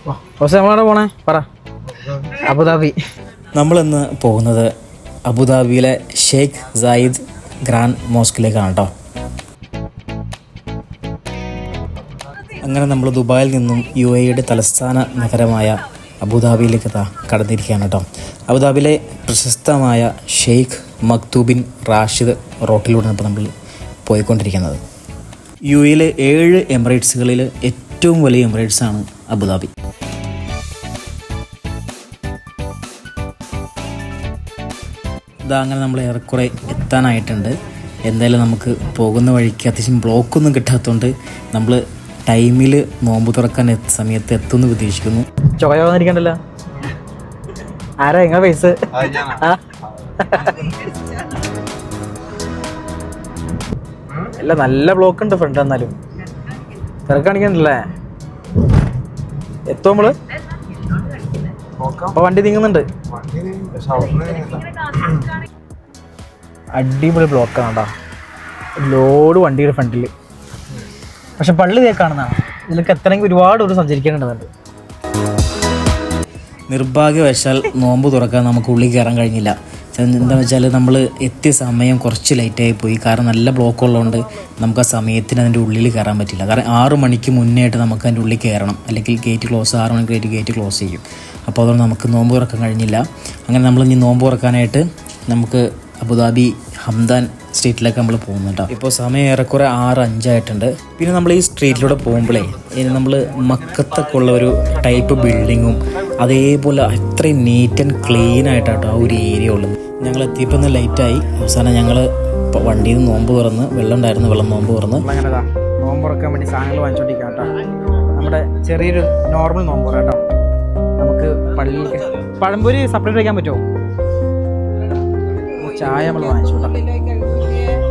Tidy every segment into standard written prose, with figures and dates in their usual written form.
നമ്മളവിടെ പോണേ പറ. അബുദാബി. നമ്മളിന്ന് പോകുന്നത് അബുദാബിയിലെ ഷെയ്ഖ് സായിദ് ഗ്രാൻഡ് മോസ്കിലേക്കാണ് കേട്ടോ. അങ്ങനെ നമ്മൾ ദുബായിൽ നിന്നും UAE തലസ്ഥാന നഗരമായ അബുദാബിയിലേക്ക് കടന്നിരിക്കുകയാണ് കേട്ടോ. അബുദാബിയിലെ പ്രശസ്തമായ ഷെയ്ഖ് മക്തൂബിൻ റാഷിദ് റോട്ടിലൂടെയാണ് ഇപ്പോൾ നമ്മൾ പോയിക്കൊണ്ടിരിക്കുന്നത്. UAE 7 എമിറേറ്റ്സുകളിൽ ഏറ്റവും വലിയ എമിറേറ്റ്സാണ് അബുദാബി. ഇതാ അങ്ങനെ നമ്മൾ ഏറെക്കുറെ എത്താനായിട്ടുണ്ട്. എന്തായാലും നമുക്ക് പോകുന്ന വഴിക്ക് അത്യാവശ്യം ബ്ലോക്കൊന്നും കിട്ടാത്തതുകൊണ്ട് നമ്മൾ ടൈമിൽ നോമ്പ് തുറക്കാൻ സമയത്ത് എത്തുമെന്ന് പ്രതീക്ഷിക്കുന്നു. ചോദിക്കണ്ടല്ലോ ആരാ എങ്ങനെ പൈസ അല്ല, നല്ല ബ്ലോക്ക് ഉണ്ട് ഫ്രണ്ട്. എന്നാലും തിരക്കാണിക്കണ്ടല്ലേ. എത്തും നമ്മള്. അപ്പൊ വണ്ടി നീങ്ങുന്നുണ്ട്. അടിപൊളി ബ്ലോക്കാണ് കേട്ടോ. ലോഡ് വണ്ടിയുടെ ഫ്രണ്ടില്. പക്ഷെ പള്ളി തേക്കാണെന്നാണ്. ഇതിലേക്ക് എത്തണമെങ്കിൽ ഒരുപാട് ദൂരം സഞ്ചരിക്കേണ്ടതുണ്ട്. നിർഭാഗ്യവശാൽ നോമ്പ് തുറക്കാൻ നമുക്ക് ഉള്ളിൽ കയറാൻ കഴിഞ്ഞില്ല. എന്താണെന്ന് വെച്ചാൽ നമ്മൾ എത്തിയ സമയം കുറച്ച് ലേറ്റായി പോയി. കാരണം നല്ല ബ്ലോക്ക് ഉള്ളതുകൊണ്ട് നമുക്ക് ആ സമയത്തിന് അതിൻ്റെ ഉള്ളിൽ കയറാൻ പറ്റില്ല. കാരണം 6 മണിക്ക് മുന്നേ ആയിട്ട് നമുക്ക് അതിൻ്റെ ഉള്ളിൽ കയറണം. അല്ലെങ്കിൽ ഗേറ്റ് ക്ലോസ് 6 മണിക്ക് ഗേറ്റ് ക്ലോസ് ചെയ്യും. അപ്പോൾ അതുകൊണ്ട് നമുക്ക് നോമ്പ് തുറക്കാൻ കഴിഞ്ഞില്ല. അങ്ങനെ നമ്മൾ ഇനി നോമ്പ് തുറക്കാനായിട്ട് നമുക്ക് അബുദാബി ഹംദാൻ സ്ട്രീറ്റിലേക്ക് നമ്മൾ പോകുന്നുണ്ട്. ഇപ്പോൾ സമയം ഏറെക്കുറെ 6:05 ആയിട്ടുണ്ട്. പിന്നെ നമ്മൾ ഈ സ്ട്രീറ്റിലൂടെ പോകുമ്പോഴേ ഇനി നമ്മൾ മക്കത്തൊക്കെ ഉള്ള ഒരു ടൈപ്പ് ബിൽഡിങ്ങും അതേപോലെ അത്രയും നീറ്റ് ആൻഡ് ക്ലീൻ ആയിട്ടാട്ടോ ആ ഒരു ഏരിയ ഉള്ളത്. ഞങ്ങൾ എത്തിയപ്പോൾ ഒന്ന് ലൈറ്റായി. അവസാനം ഞങ്ങൾ വണ്ടിയിൽ നിന്ന് നോമ്പ് തുറന്ന് വെള്ളം നോമ്പ് തുറന്ന് അങ്ങനെ നോമ്പ് തുറക്കാൻ വേണ്ടി സാധനങ്ങൾ വാങ്ങിച്ചോണ്ടിരിക്കാം കേട്ടോ. നമ്മുടെ ചെറിയൊരു നോർമൽ നോമ്പ് തുറ കേട്ടോ. നമുക്ക് പള്ളിയിൽ പഴംപൊരി സെപ്പറേറ്റ് വയ്ക്കാൻ പറ്റുമോ? ചായ നമ്മൾ വാങ്ങിച്ചോട്ടോ.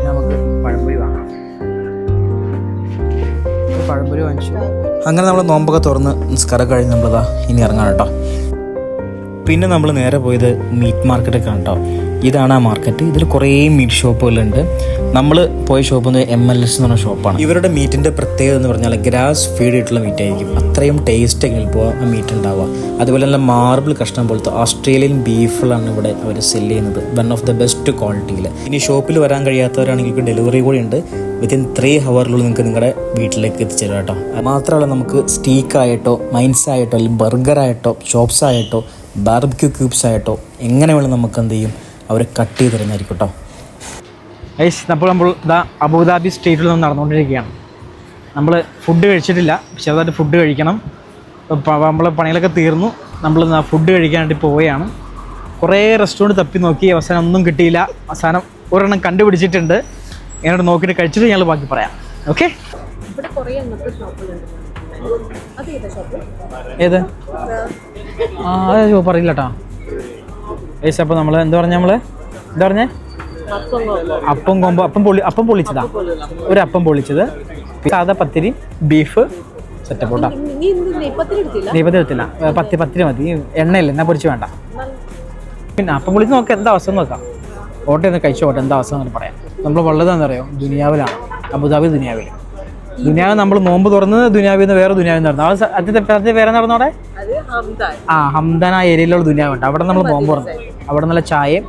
നമുക്ക് പഴംപൊരി വാങ്ങാം. പഴംപൊരി വാങ്ങിച്ചു. അങ്ങനെ നമ്മൾ നോമ്പൊക്കെ തുറന്ന് നിസ്കാരം കഴിഞ്ഞ് നമ്മളിതാ ഇനി ഇറങ്ങാം കേട്ടോ. പിന്നെ നമ്മൾ നേരെ പോയത് മീറ്റ് മാർക്കറ്റൊക്കെയാണ് കേട്ടോ. ഇതാണ് ആ മാർക്കറ്റ്. ഇതിൽ കുറേ മീറ്റ് ഷോപ്പുകളുണ്ട്. നമ്മൾ പോയ ഷോപ്പ് MLS എന്ന് പറഞ്ഞ ഷോപ്പാണ്. ഇവരുടെ മീറ്റിൻ്റെ പ്രത്യേകത എന്ന് പറഞ്ഞാൽ ഗ്രാസ് ഫീഡ് ആയിട്ടുള്ള മീറ്റ് ആയിരിക്കും. അത്രയും ടേസ്റ്റൊക്കെ ഇപ്പോൾ ആ മീറ്റ് ഉണ്ടാവുക. അതുപോലെ നല്ല മാർബിൾ കഷ്ണം പോലത്തെ ഓസ്ട്രേലിയൻ ബീഫുകളാണ് ഇവിടെ അവർ സെല് ചെയ്യുന്നത്. വൺ ഓഫ് ദ ബെസ്റ്റ് ക്വാളിറ്റിയിൽ. ഇനി ഷോപ്പിൽ വരാൻ കഴിയാത്തവരാണെങ്കിൽ ഡെലിവറി കൂടി ഉണ്ട്. വിത്തിൻ 3 ഹവറിനുള്ളിൽ നിങ്ങൾക്ക് നിങ്ങളുടെ വീട്ടിലേക്ക് എത്തിച്ചേരും കേട്ടോ. മാത്രമല്ല നമുക്ക് സ്റ്റീക്കായിട്ടോ മൈൻസായിട്ടോ അല്ലെങ്കിൽ ബർഗറായിട്ടോ ചോപ്സായിട്ടോ ബാർബിക്യൂ ക്യൂബ്സ് ആയിട്ടോ എങ്ങനെ വേണം നമുക്ക് എന്ത് ചെയ്യും അവർ കട്ട് ചെയ്ത് തരുന്നതായിരിക്കും കേട്ടോ. അപ്പോൾ നമ്മൾ ഇതാ അബുദാബി സ്ട്രീറ്റിൽ നിന്ന് നടന്നുകൊണ്ടിരിക്കുകയാണ്. നമ്മൾ ഫുഡ് കഴിച്ചിട്ടില്ല. ചെറുതായിട്ട് ഫുഡ് കഴിക്കണം. നമ്മൾ പണികളൊക്കെ തീർന്നു. നമ്മൾ ഫുഡ് കഴിക്കാനായിട്ട് പോവുകയാണ്. കുറേ റെസ്റ്റോറൻറ്റ് തപ്പി നോക്കി. അവസാനം ഒന്നും കിട്ടിയില്ല. അവസാനം ഒരെണ്ണം കണ്ടുപിടിച്ചിട്ടുണ്ട്. എന്നോട് നോക്കിയിട്ട് കഴിച്ചിട്ട് ഞങ്ങൾ ബാക്കി പറയാം. ഓക്കെ. ഏത് അതെ ഷോപ്പ് അറിയില്ല കേട്ടോ. അപ്പോൾ നമ്മൾ എന്താ പറഞ്ഞേ അപ്പം പൊള്ളിച്ചതാ. ഒരു അപ്പം പൊള്ളിച്ചത്, സാധാ പത്തിരി, ബീഫ് സെറ്റപ്പ് കേട്ടോ. നെയ്പത്തിരി എടുത്തില്ല. പത്തിരി മതി. എണ്ണയില്ല, എന്നാ പൊരിച്ച് വേണ്ട. പിന്നെ അപ്പം പൊള്ളിച്ച് നോക്കാം എന്താ അവസ്ഥ നോക്കാം. ഓട്ടെ ഒന്ന് കഴിച്ചോട്ടെ എന്താ അവസ്ഥ എന്ന് പറയാം. നമ്മൾ ഉള്ളതാണെന്ന് അറിയോ, ദുനിയാവിലാണ്. അബുദാബി ദുനിയാവിൽ. ദുനിയാവ് നമ്മൾ നോമ്പ് തുറന്നത് ദുനിയാവിൽ നിന്ന് വേറെ ദുനിയാവിൽ നടന്നു. അത് വേറെ നടന്നോടെ ഹംദാൻ ആ ഏരിയയിലുള്ള ദുനിയാവുണ്ട്. അവിടെ നമ്മൾ നോമ്പ് തുറന്നു. അവിടെ നല്ല ചായയും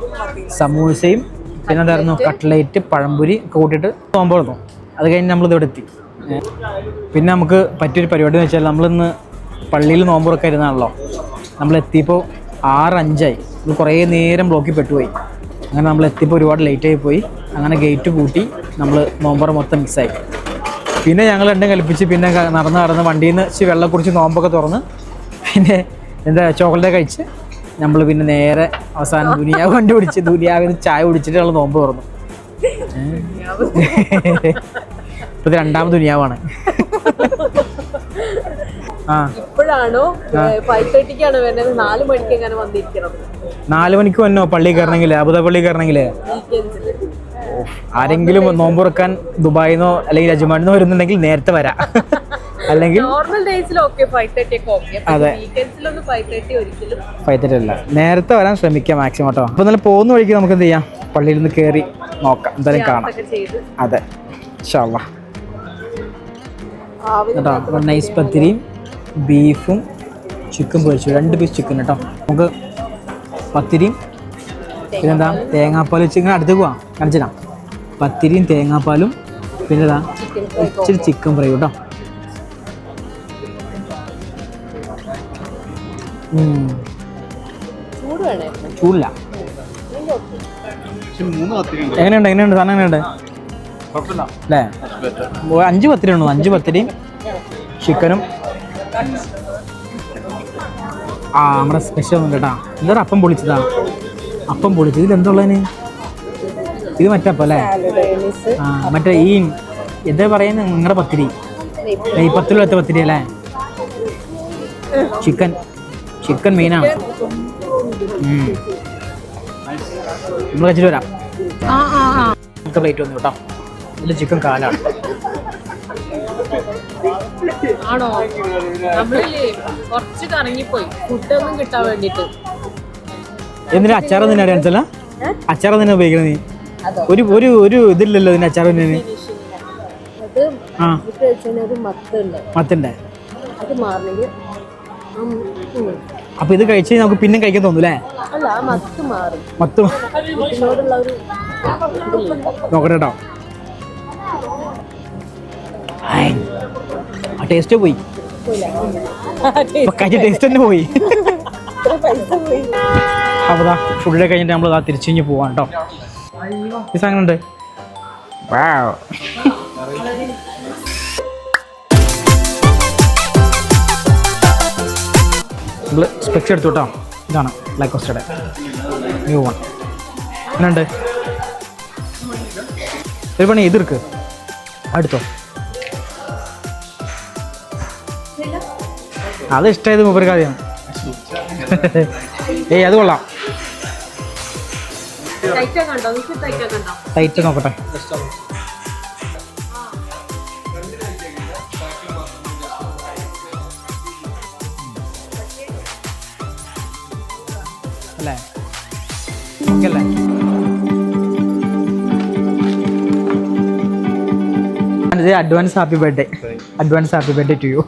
സമൂസയും പിന്നെ എന്തായിരുന്നു കട്ട്ലേറ്റ് പഴംപൊരി ഒക്കെ കൂട്ടിയിട്ട് നോമ്പ് തുറന്നു. അത് കഴിഞ്ഞ് നമ്മളിവിടെ എത്തി. പിന്നെ നമുക്ക് പറ്റിയൊരു പരിപാടി എന്ന് വെച്ചാൽ നമ്മളിന്ന് പള്ളിയിൽ നോമ്പ് തുറക്കാൻ ഇരുന്നാണല്ലോ. നമ്മൾ എത്തിയപ്പോൾ 6:05 നമ്മൾ കുറേ നേരം ബ്ലോക്കിൽ പെട്ടുപോയി. അങ്ങനെ നമ്മൾ എത്തിയപ്പോൾ ഒരുപാട് ലേറ്റായി പോയി. അങ്ങനെ ഗേറ്റ് പൂട്ടി. നമ്മൾ നോമ്പറ മൊത്തം മിസ്സായി. പിന്നെ ഞങ്ങൾ രണ്ടും കൽപ്പിച്ച് പിന്നെ നടന്ന് വണ്ടിയിൽ നിന്ന് വെള്ളം കുടിച്ച് നോമ്പൊക്കെ തുറന്ന് പിന്നെ എന്താ ചോക്ലേറ്റ് കഴിച്ച് നമ്മൾ പിന്നെ നേരെ അവസാനം ദുനിയാവ് കണ്ടുപിടിച്ച് ദുനിയാവിൽ നിന്ന് ചായ കുടിച്ചിട്ട് ഞങ്ങൾ നോമ്പ് തുറന്നു. ഇപ്പൊ 2ാമത് ദുനിയാവാണ്. ഇപ്പോഴാണോ 5:30ക്കാണ് വരുന്നത്? 4 മണിക്ക് എങ്ങനെ വന്നിരിക്കണം? 4 മണിക്ക് വന്നോ പള്ളി കയറണമെങ്കിൽ, അബുദാബി പള്ളി കയറണമെങ്കിൽ. ആരെങ്കിലും നോമ്പ് തുറക്കാൻ ദുബായിന്നോ അല്ലെങ്കിൽ അജ്മാനിന്നോ വരുന്നുണ്ടെങ്കിൽ നേരത്തെ വരാം. അല്ലെങ്കിൽ നോർമൽ ഡേയ്സിൽ ഓക്കേ 5:30 ഒക്കെ ഓക്കേ. അതെ, വീക്കെൻഡ്സിലൊന്നും 5:30 ഒരിക്കലും 5:30 അല്ല, നേരത്തെ വരാൻ ശ്രമിക്കാം മാക്സിമം കേട്ടോ. അപ്പോൾ നല്ല പോകുന്ന വഴിക്ക് നമുക്ക് എന്ത് ചെയ്യാം, പള്ളിയിൽ നിന്ന് കയറി നോക്കാം, എന്തായാലും കാണാം. അതെ ഇൻഷാ അല്ലാഹ് കേട്ടോ. നൈസ് പത്തിരിയും ബീഫും ചിക്കൻ പൊരിച്ചു 2 പീസ് ചിക്കൻ കേട്ടോ. നമുക്ക് പത്തിരിയും പിന്നെന്താ തേങ്ങാപ്പാൽ വെച്ച് ഇങ്ങനെ അടുത്തേക്ക് പോവാം കാണിച്ചിടാം. പത്തിരിയും തേങ്ങാപ്പാലും പിന്നെന്താ ഇച്ചിരി ചിക്കൻ ഫ്രൈ കേട്ടോ. ചൂടില്ല. എങ്ങനെയുണ്ട് സാധനം എങ്ങനെയുണ്ട് അല്ലേ? 5 പത്തിരി ഉണ്ടോ? 5 പത്തിരിയും ചിക്കനും. നമ്മുടെ സ്പെഷ്യൽ ഉണ്ട് കേട്ടോ. എന്താ അപ്പം പൊളിച്ചതാ? അപ്പം പൊളിച്ചത്. ഇതിൽ എന്തുള്ളതിന്? ഇത് മറ്റപ്പം അല്ലേ? മറ്റേ ഈ എന്താ പറയുന്നത് നിങ്ങളുടെ പത്തിരി? ഈ 10 രൂപത്തെ പത്തിരി അല്ലേ? ചിക്കൻ മെയിനാണ്. നമ്മൾ കഴിച്ചിട്ട് വരാം. പ്ലേറ്റ് വന്നു കേട്ടോ. ഇതിൽ ചിക്കൻ കാലാണ്. ആണോ? നമ്മളില്ലേ കുറച്ച് കറങ്ങിപ്പോയി ഫുഡൊന്നും കിട്ടാൻ വേണ്ടിട്ട്. എന്തിനാ അച്ചാറ് തന്നെ അറിയാൻ? അച്ചാറ് തന്നെ ഉപയോഗിക്കണത് നീ? ഒരു ഇതില്ലല്ലോ ഇതിന്റെ അച്ചാറ് തന്നെ. മത്തന്റെ അപ്പൊ ഇത് കഴിച്ച് നമുക്ക് പിന്നെ കഴിക്കാൻ തോന്നൂല്ലേ? മത്ത് നോക്കട്ടെ കേട്ടോ. ആ ടേസ്റ്റ് പോയി. കഴിച്ച ടേസ്റ്റ് തന്നെ പോയി. അപ്പൊ ഫുഡൊക്കെ കഴിഞ്ഞിട്ട് നമ്മൾ തിരിച്ചു കഴിഞ്ഞ് പോവാം കേട്ടോ. ഈ സാധനം ഉണ്ട്. നമ്മൾ സ്പെക്സ് എടുത്തു കേട്ടോ. ഇതാണ് ബ്ലാക്ക് കോസ്റ്റയുടെ ന്യൂ വൺ. എന്നുണ്ട് ഒരു പണി എതിർക്ക് അടുത്തോ. അത് ഇഷ്ടമായത് മൂപ്പർക്ക് ആദ്യമാണ്. ഏയ് അത് കൊള്ളാം. ടൈറ്റ് നോക്കട്ടെ. അല്ലേ? ഓക്കെ അല്ലേ? Advance happy birthday to you.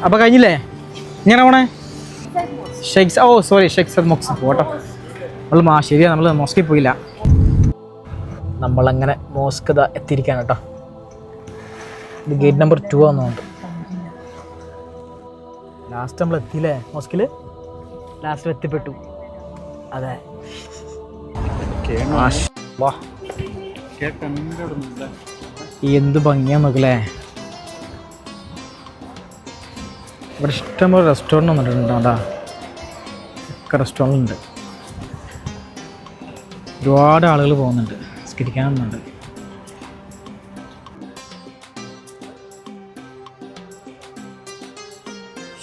അപ്പൊ കഴിഞ്ഞില്ലേ? ഇങ്ങനെ പോണേ ഷെയ്ഖ്. ഓ സോറി, ഷെയ്ഖ് മോക്സ് പോട്ടോ. നമ്മൾ ശരിയാ, നമ്മൾ മോസ്കിൽ പോയില്ല. നമ്മളങ്ങനെ മോസ്ക് എത്തിയിരിക്കാൻ കേട്ടോ. ഇത് ഗേറ്റ് നമ്പർ 2 ആണെന്നുണ്ട്. ലാസ്റ്റ് നമ്മൾ എത്തിയില്ലേ മോസ്കില്? ലാസ്റ്റിൽ എത്തിപ്പെട്ടു. അതെ. എന്ത് ഭംഗിയാ നോക്കല്ലേ. ഇവിടെ ഇഷ്ടംപോലെ റെസ്റ്റോറൻറ്റ് വന്നിട്ടുണ്ട് കേട്ടോ. ഒക്കെ റെസ്റ്റോറൻറ്റ് ഉണ്ട്. ഒരുപാട് ആളുകൾ പോകുന്നുണ്ട്, നിസ്കരിക്കാനൊന്നുണ്ട്.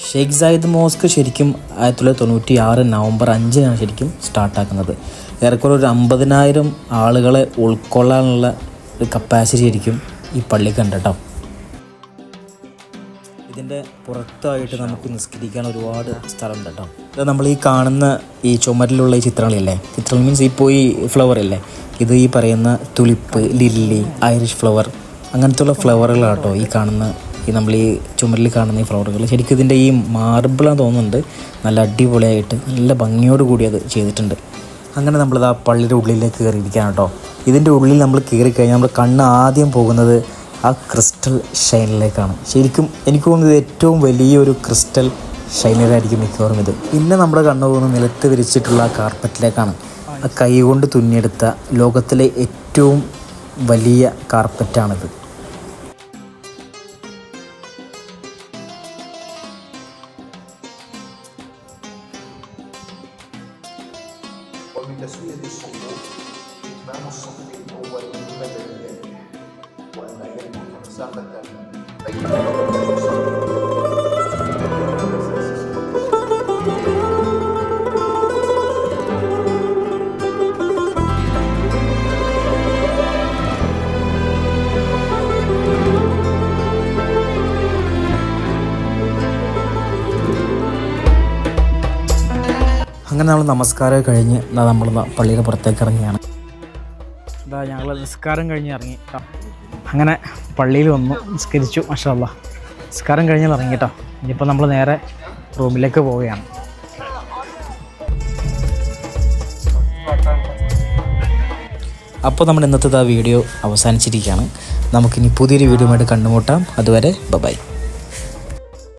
ഷെയ്ഖ് സായിദ് മോസ്ക് ശരിക്കും 1996 നവംബർ 5 ശരിക്കും സ്റ്റാർട്ടാക്കുന്നത്. ഏറെക്കുറെ ഒരു 50,000 ആളുകളെ ഉൾക്കൊള്ളാനുള്ള ഒരു കപ്പാസിറ്റി ശരിക്കും ഈ പള്ളിക്കുണ്ട് കേട്ടോ. ഇതിൻ്റെ പുറത്തായിട്ട് നമുക്ക് നിസ്കരിക്കാൻ ഒരുപാട് സ്ഥലമുണ്ട് കേട്ടോ. ഇത് നമ്മൾ ഈ കാണുന്ന ഈ ചുമരിലുള്ള ഈ ചിത്രങ്ങളില്ലേ, ചിത്രങ്ങൾ മീൻസ് ഇപ്പോൾ ഈ ഫ്ലവർ ഇല്ലേ, ഇത് ഈ പറയുന്ന തുലിപ്പ്, ലില്ലി, ഐറിഷ് ഫ്ലവർ, അങ്ങനത്തെയുള്ള ഫ്ലവറുകളാണ് കേട്ടോ ഈ കാണുന്ന, ഈ നമ്മൾ ഈ ചുമരിൽ കാണുന്ന ഈ ഫ്ലവറുകൾ. ശരിക്കും ഇതിൻ്റെ ഈ മാർബിളാന്ന് തോന്നുന്നുണ്ട്. നല്ല അടിപൊളിയായിട്ട് നല്ല ഭംഗിയോട് കൂടി അത് ചെയ്തിട്ടുണ്ട്. അങ്ങനെ നമ്മളിത് ആ പള്ളിയുടെ ഉള്ളിലേക്ക് കയറിയിരിക്കുകയാണ് കേട്ടോ. ഇതിൻ്റെ ഉള്ളിൽ നമ്മൾ കയറിക്കഴിഞ്ഞാൽ നമ്മൾ കണ്ണ് ആദ്യം പോകുന്നത് ആ ക്രിസ്റ്റൽ ഷൈനിലേക്കാണ്. ശരിക്കും എനിക്ക് തോന്നുന്നത് ഏറ്റവും വലിയൊരു ക്രിസ്റ്റൽ ഷൈനറായിരിക്കും മിക്കവാറും ഇത്. പിന്നെ നമ്മുടെ കണ്ണ് പോകുന്നത് നിലത്ത് വിരിച്ചിട്ടുള്ള ആ കാർപ്പറ്റിലേക്കാണ്. ആ കൈ കൊണ്ട് തുന്നിയെടുത്ത ലോകത്തിലെ ഏറ്റവും വലിയ കാർപ്പറ്റാണിത്. അങ്ങനെ നമ്മൾ നമസ്കാരം കഴിഞ്ഞ് നമ്മൾ പള്ളിയുടെ പുറത്തേക്ക് ഇറങ്ങിയാണ്. ഞങ്ങൾ നിസ്കാരം കഴിഞ്ഞ് ഇറങ്ങി. അങ്ങനെ പള്ളിയിൽ വന്നു, നിസ്കരിച്ചു. മാഷാ അല്ലാഹ്, നിസ്കാരം കഴിഞ്ഞാൽ ഇറങ്ങി കേട്ടോ. ഇനിയിപ്പോൾ നമ്മൾ നേരെ റൂമിലേക്ക് പോവുകയാണ്. അപ്പോൾ നമ്മുടെ ഇന്നത്തെ വീഡിയോ അവസാനിച്ചിരിക്കുകയാണ്. നമുക്കിനി പുതിയൊരു വീഡിയോ ആയിട്ട് കണ്ടുമുട്ടാം. അതുവരെ ബൈ.